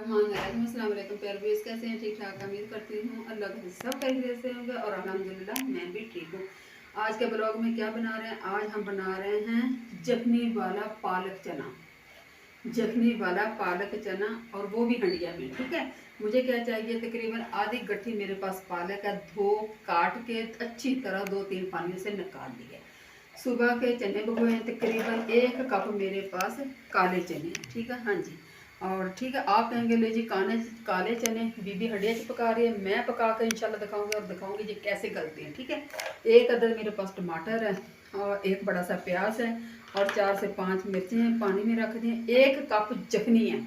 अस्सलाम वालेकुम प्यारे व्यूअर्स, कैसे हैं? ठीक ठाक उम्मीद करती हूँ अल्लाह के सब खैरियत से होंगे और अल्हम्दुलिल्लाह मैं भी ठीक हूँ। आज के ब्लॉग में क्या बना रहे हैं? आज हम बना रहे हैं जखनी वाला पालक चना। जखनी वाला पालक चना और वो भी हंडिया में। ठीक है, मुझे क्या चाहिए, तकरीबन आधी गट्ठी मेरे पास पालक है, धो काट के अच्छी तरह 2-3 पानी से निकाल लिए। सुबह के चने भिगोए हैं, तकरीबन 1 कप मेरे पास काले चने हैं। ठीक है, हाँ जी। और ठीक है, आप कहेंगे ले जी काले चने बीबी हड्डिया च पका रही है, मैं पका कर इंशाल्लाह दिखाऊंगी और दिखाऊंगी जी कैसे गलते हैं। ठीक है, 1 अदद मेरे पास टमाटर है और 1 बड़ा सा प्याज है और 4 से 5 मिर्चें हैं, पानी में रख दें। 1 कप जखनी है,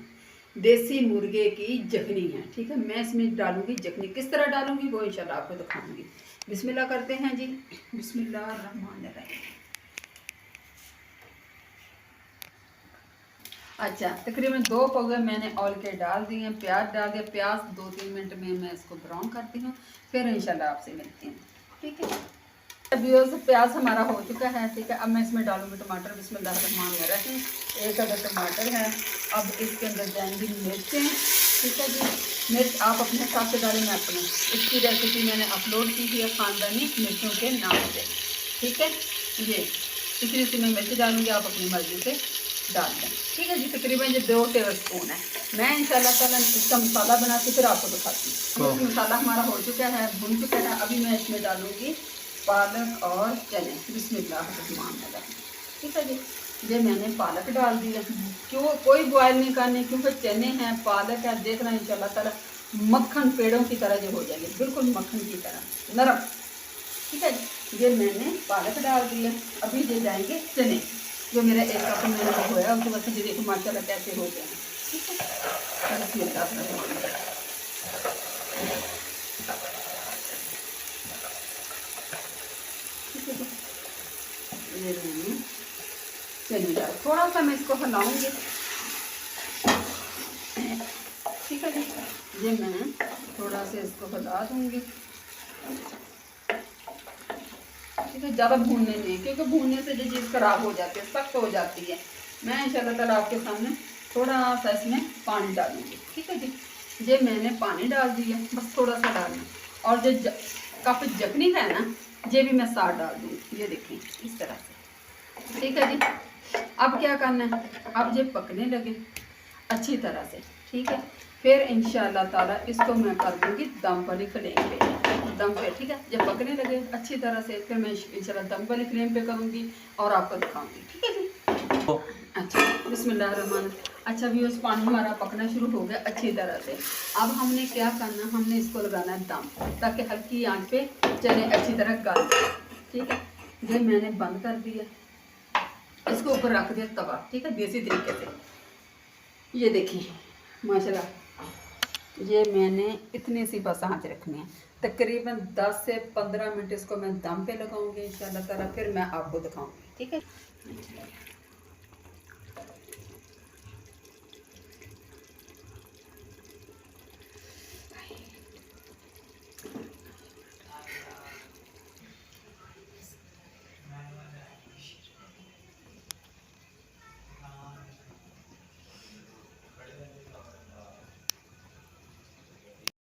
देसी मुर्गे की जखनी है। ठीक है, मैं इसमें डालूंगी जखनी, किस तरह डालूंगी वो इंशाल्लाह आपको दिखाऊंगी। बिस्मिल्लाह करते हैं जी, बिस्मिल्लाह रहमान रहीम। अच्छा, तकरीबन 2 पौधे मैंने ऑयल के डाल दिए हैं, प्याज डाल दिया। प्याज 2-3 मिनट में मैं इसको ब्राउन करती हूँ, फिर इंशाल्लाह आपसे मिलती हूँ। ठीक है, अभी प्याज हमारा हो चुका है। ठीक है, अब मैं इसमें डालूंगी टमाटर। बिस्मिल्लाहिर्रहमानिर्रहीम। 1 अदद टमाटर है। अब इसके अंदर जाएंगी मिर्चें। ठीक है जी, मिर्च आप अपने हिसाब से डालें, मैं अपने। इसकी रेसिपी मैंने अपलोड की थी ख़ानदानी मिर्चों के नाम से। ठीक है, ये इतनी सी मैं मिर्च डालूंगी, आप अपनी मर्ज़ी से डाल दें। ठीक है जी, तकरीबन ये 2 टेबल स्पून है। मैं इंशाल्लाह ताला इसका मसाला बना के फिर आपको दिखाती हूँ। मसाला हमारा हो चुका है, भुन चुका है। अभी मैं इसमें डालूंगी पालक और चने। बिस्मिल्लाहिर्रहमानिर्रहीम। ठीक है जी, ये मैंने पालक डाल दिया। क्यों कोई बॉयल नहीं करनी, क्योंकि चने हैं, पालक है। देखना इंशाल्लाह ताला मक्खन पेड़ों की तरह जो हो जाएगी, बिल्कुल मक्खन की तरह नरम। ठीक है, ये मैंने पालक डाल दिया। अभी ये जाएंगे चने, जो मेरा 1 कप मैंने भिगोया, उसके बाद ये देखो माशाल्लाह कैसे हो गए हैं। ठीक है, ये मैंने चने डाल, थोड़ा सा मैं इसको हिलाऊंगी। ठीक है जी, ये मैं थोड़ा सा इसको हिला दूंगी। ठीक है, ज़्यादा भूनने नहीं, क्योंकि भूनने से ये चीज़ ख़राब हो जाती है, सख्त हो जाती है। मैं इंशाल्लाह ताला आपके सामने थोड़ा सा इसमें पानी डालूंगी। ठीक है जी, ये मैंने पानी डाल दिया, बस थोड़ा सा डालना। और जो कप जखनी है ना, ये भी मैं साथ डाल दूँगी। ये देखें इस तरह से। ठीक है जी, अब क्या करना है, अब ये पकने लगे अच्छी तरह से। ठीक है, फिर इंशाल्लाह ताला इसको मैं कर दूँगी दम वाली फ्लेम पे, दम पे। ठीक है, जब पकने लगे अच्छी तरह से, फिर मैं इंशाल्लाह दम वाली फ्लेम पे करूँगी और आपको दिखाऊँगी। ठीक है जी। अच्छा, बिस्मिल्लाहिर्रहमानिर्रहीम। अच्छा भी उस पानी हमारा पकना शुरू हो गया अच्छी तरह से। अब हमने क्या करना, हमने इसको लगाना है दम, ताकि हल्की आंच पे चने अच्छी तरह गल जाए। ठीक है, ये मैंने बंद कर दिया, इसको ऊपर रख दिया तवा। ठीक है, देसी तरीके से। ये देखिए माशाल्लाह, ये मैंने इतनी सी बस आँच रखनी है। तकरीबन 10 से 15 मिनट इसको मैं दम पे लगाऊंगी इंशाल्लाह ताला, फिर मैं आपको दिखाऊंगी। ठीक है,